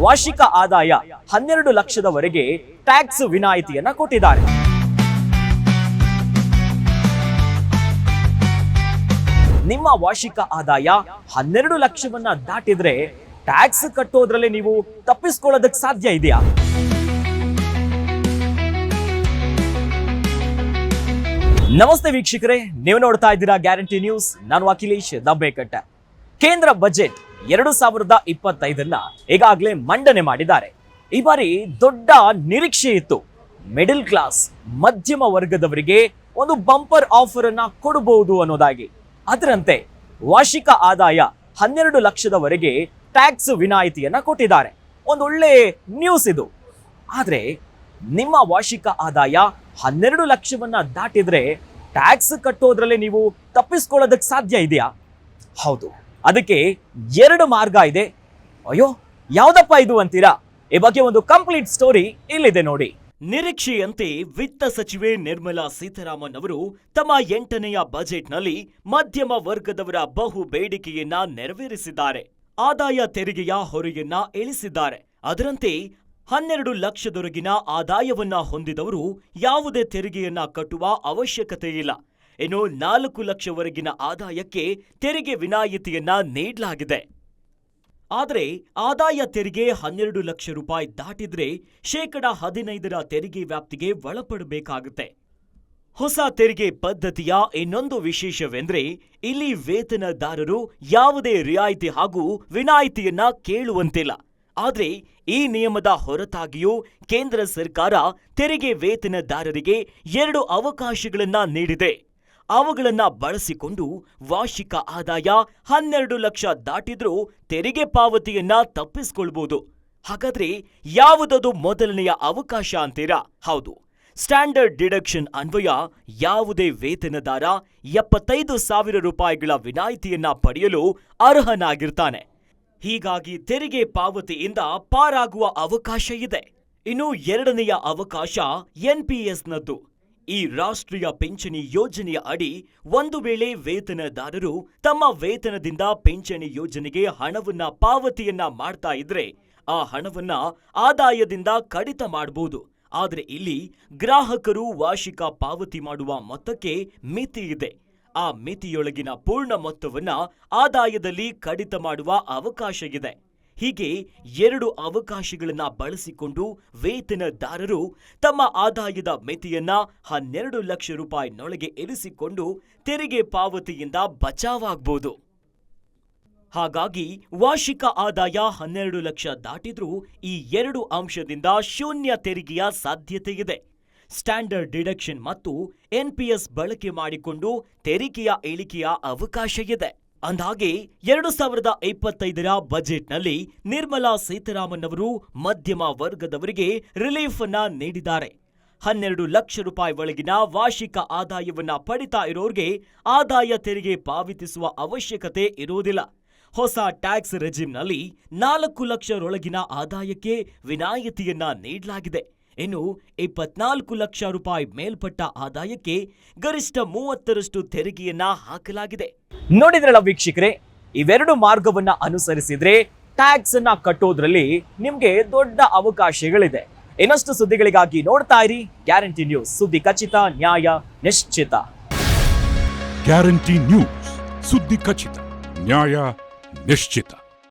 ವಾರ್ಷಿಕ ಆದಾಯ 12 ಲಕ್ಷದವರೆಗೆ ಟ್ಯಾಕ್ಸ್ ವಿನಾಯಿತಿಯನ್ನ ಕೊಟ್ಟಿದ್ದಾರೆ. ನಿಮ್ಮ ವಾರ್ಷಿಕ ಆದಾಯ 12 ಲಕ್ಷವನ್ನ ದಾಟಿದ್ರೆ ಟ್ಯಾಕ್ಸ್ ಕಟ್ಟೋದ್ರಲ್ಲಿ ನೀವು ತಪ್ಪಿಸ್ಕೊಳ್ಳೋದಕ್ಕೆ ಸಾಧ್ಯ ಇದೆಯಾ? ನಮಸ್ತೆ ವೀಕ್ಷಕರೇ, ನೀವು ನೋಡ್ತಾ ಇದ್ದೀರಾ ಗ್ಯಾರಂಟಿ ನ್ಯೂಸ್. ನಾನು ಅಖಿಲೇಶ್ ದಬ್ಬೆಕಟ್ಟ. ಕೇಂದ್ರ ಬಜೆಟ್ 2025 ಈಗಾಗಲೇ ಮಂಡನೆ ಮಾಡಿದ್ದಾರೆ. ಈ ಬಾರಿ ದೊಡ್ಡ ನಿರೀಕ್ಷೆ ಇತ್ತು. ಮಿಡಲ್ ಕ್ಲಾಸ್ ಮಧ್ಯಮ ವರ್ಗದವರಿಗೆ ಒಂದು ಬಂಪರ್ ಆಫರ್ ಅನ್ನ ಕೊಡಬಹುದು ಅನ್ನೋದಾಗಿ. ಅದರಂತೆ ವಾರ್ಷಿಕ ಆದಾಯ 12 ಲಕ್ಷದವರೆಗೆ ಟ್ಯಾಕ್ಸ್ ವಿನಾಯಿತಿಯನ್ನ ಕೊಟ್ಟಿದ್ದಾರೆ. ಒಂದು ಒಳ್ಳೆ ನ್ಯೂಸ್ ಇದು. ಆದ್ರೆ ನಿಮ್ಮ ವಾರ್ಷಿಕ ಆದಾಯ 12 ಲಕ್ಷವನ್ನ ದಾಟಿದ್ರೆ ಟ್ಯಾಕ್ಸ್ ಕಟ್ಟೋದ್ರಲ್ಲಿ ನೀವು ತಪ್ಪಿಸ್ಕೊಳ್ಳೋದಕ್ಕೆ ಸಾಧ್ಯ ಇದೆಯಾ? ಹೌದು, ಅದಕ್ಕೆ 2 ಮಾರ್ಗ ಇದೆ. ಅಯ್ಯೋ, ಯಾವ್ದಪ್ಪ ಇದು ಅಂತೀರಾ? ಈ ಬಗ್ಗೆ ಒಂದು ಕಂಪ್ಲೀಟ್ ಸ್ಟೋರಿ ಇಲ್ಲಿದೆ ನೋಡಿ. ನಿರೀಕ್ಷೆಯಂತೆ ವಿತ್ತ ಸಚಿವೆ ನಿರ್ಮಲಾ ಸೀತಾರಾಮನ್ ಅವರು ತಮ್ಮ 8ನೇ ಬಜೆಟ್ನಲ್ಲಿ ಮಧ್ಯಮ ವರ್ಗದವರ ಬಹು ಬೇಡಿಕೆಯನ್ನ ನೆರವೇರಿಸಿದ್ದಾರೆ. ಆದಾಯ ತೆರಿಗೆಯ ಹೊರೆಯನ್ನ ಇಳಿಸಿದ್ದಾರೆ. ಅದರಂತೆ 12 ಲಕ್ಷದವರೆಗಿನ ಆದಾಯವನ್ನ ಹೊಂದಿದವರು ಯಾವುದೇ ತೆರಿಗೆಯನ್ನ ಕಟ್ಟುವ ಅವಶ್ಯಕತೆ ಇಲ್ಲ. ಇನ್ನು 4 ಲಕ್ಷವರೆಗಿನ ಆದಾಯಕ್ಕೆ ತೆರಿಗೆ ವಿನಾಯಿತಿಯನ್ನ ನೀಡಲಾಗಿದೆ. ಆದರೆ ಆದಾಯ ತೆರಿಗೆ 12 ಲಕ್ಷ ರೂಪಾಯಿ ದಾಟಿದ್ರೆ ಶೇಕಡ 15 ತೆರಿಗೆ ವ್ಯಾಪ್ತಿಗೆ ಒಳಪಡಬೇಕಾಗುತ್ತೆ. ಹೊಸ ತೆರಿಗೆ ಪದ್ಧತಿಯ ಇನ್ನೊಂದು ವಿಶೇಷವೆಂದ್ರೆ ಇಲ್ಲಿ ವೇತನದಾರರು ಯಾವುದೇ ರಿಯಾಯಿತಿ ಹಾಗೂ ವಿನಾಯಿತಿಯನ್ನ ಕೇಳುವಂತಿಲ್ಲ. ಆದರೆ ಈ ನಿಯಮದ ಹೊರತಾಗಿಯೂ ಕೇಂದ್ರ ಸರ್ಕಾರ ತೆರಿಗೆ ವೇತನದಾರರಿಗೆ 2 ಅವಕಾಶಗಳನ್ನ ನೀಡಿದೆ. ಅವುಗಳನ್ನ ಬಳಸಿಕೊಂಡು ವಾರ್ಷಿಕ ಆದಾಯ 12 ಲಕ್ಷ ದಾಟಿದ್ರೂ ತೆರಿಗೆ ಪಾವತಿಯನ್ನ ತಪ್ಪಿಸಿಕೊಳ್ಬಹುದು. ಹಾಗಾದ್ರೆ ಯಾವುದದು ಮೊದಲನೆಯ ಅವಕಾಶ ಅಂತೀರಾ? ಹೌದು, ಸ್ಟ್ಯಾಂಡರ್ಡ್ ಡಿಡಕ್ಷನ್ ಅನ್ವಯ ಯಾವುದೇ ವೇತನದಾರ 75,000 ರೂಪಾಯಿಗಳ ವಿನಾಯಿತಿಯನ್ನ ಪಡೆಯಲು ಅರ್ಹನಾಗಿರ್ತಾನೆ. ಹೀಗಾಗಿ ತೆರಿಗೆ ಪಾವತಿಯಿಂದ ಪಾರಾಗುವ ಅವಕಾಶ ಇದೆ. ಇನ್ನು 2ನೆಯ ಅವಕಾಶ NPSನದ್ದು. ಈ ರಾಷ್ಟ್ರೀಯ ಪಿಂಚಣಿ ಯೋಜನೆಯ ಅಡಿ ಒಂದು ವೇಳೆ ವೇತನದಾರರು ತಮ್ಮ ವೇತನದಿಂದ ಪಿಂಚಣಿ ಯೋಜನೆಗೆ ಹಣವನ್ನ ಪಾವತಿಯನ್ನ ಮಾಡ್ತಾ ಇದ್ರೆ ಆ ಹಣವನ್ನ ಆದಾಯದಿಂದ ಕಡಿತ ಮಾಡಬಹುದು. ಆದ್ರೆ ಇಲ್ಲಿ ಗ್ರಾಹಕರು ವಾರ್ಷಿಕ ಪಾವತಿ ಮಾಡುವ ಮೊತ್ತಕ್ಕೆ ಮಿತಿ ಇದೆ. ಆ ಮಿತಿಯೊಳಗಿನ ಪೂರ್ಣ ಮೊತ್ತವನ್ನ ಆದಾಯದಲ್ಲಿ ಕಡಿತ ಮಾಡುವ ಅವಕಾಶ ಇದೆ. ಹೀಗೆ 2 ಅವಕಾಶಗಳನ್ನ ಬಳಸಿಕೊಂಡು ವೇತನದಾರರು ತಮ್ಮ ಆದಾಯದ ಮಿತಿಯನ್ನ 12 ಲಕ್ಷ ರೂಪಾಯಿನೊಳಗೆ ಇರಿಸಿಕೊಂಡು ತೆರಿಗೆ ಪಾವತಿಯಿಂದ ಬಚಾವಾಗಬಹುದು. ಹಾಗಾಗಿ ವಾರ್ಷಿಕ ಆದಾಯ 12 ಲಕ್ಷ ದಾಟಿದ್ರೂ ಈ 2 ಅಂಶದಿಂದ ಶೂನ್ಯ ತೆರಿಗೆಯ ಸಾಧ್ಯತೆ ಇದೆ. ಸ್ಟ್ಯಾಂಡರ್ಡ್ ಡಿಡಕ್ಷನ್ ಮತ್ತು NPS ಬಳಕೆ ಮಾಡಿಕೊಂಡು ತೆರಿಗೆಯ ಇಳಿಕೆಯ ಅವಕಾಶ ಇದೆ. ಅಂದಹಾಗೆ 2025 ಬಜೆಟ್ನಲ್ಲಿ ನಿರ್ಮಲಾ ಸೀತಾರಾಮನ್ ಅವರು ಮಧ್ಯಮ ವರ್ಗದವರಿಗೆ ರಿಲೀಫ್ ಅನ್ನ ನೀಡಿದ್ದಾರೆ. 12 ಲಕ್ಷ ರೂಪಾಯಿ ಒಳಗಿನ ವಾರ್ಷಿಕ ಆದಾಯವನ್ನ ಪಡಿತಾ ಇರೋರಿಗೆ ಆದಾಯ ತೆರಿಗೆ ಪಾವತಿಸುವ ಅವಶ್ಯಕತೆ ಇರುವುದಿಲ್ಲ. ಹೊಸ ಟ್ಯಾಕ್ಸ್ ರೆಜಿಮ್ನಲ್ಲಿ 4 ಲಕ್ಷರೊಳಗಿನ ಆದಾಯಕ್ಕೆ ವಿನಾಯಿತಿಯನ್ನ ನೀಡಲಾಗಿದೆ. ಇನ್ನು 24 ಲಕ್ಷ ರೂಪಾಯಿ ಮೇಲ್ಪಟ್ಟ ಆದಾಯಕ್ಕೆ ಗರಿಷ್ಠ 30% ತೆರಿಗೆಯನ್ನ ಹಾಕಲಾಗಿದೆ. ನೋಡಿದ್ರಲ್ಲ ವೀಕ್ಷಕರೇ, ಇವೆರಡು ಮಾರ್ಗವನ್ನ ಅನುಸರಿಸಿದ್ರೆ ಟ್ಯಾಕ್ಸ್ ಅನ್ನ ಕಟ್ಟೋದ್ರಲ್ಲಿ ನಿಮ್ಗೆ ದೊಡ್ಡ ಅವಕಾಶಗಳಿದೆ. ಇನ್ನಷ್ಟು ಸುದ್ದಿಗಳಿಗಾಗಿ ನೋಡ್ತಾ ಇರಿ ಗ್ಯಾರಂಟಿ ನ್ಯೂಸ್. ಸುದ್ದಿ ಖಚಿತ, ನ್ಯಾಯ ನಿಶ್ಚಿತ. ಗ್ಯಾರಂಟಿ ನ್ಯೂಸ್, ಸುದ್ದಿ ಖಚಿತ, ನ್ಯಾಯ ನಿಶ್ಚಿತ.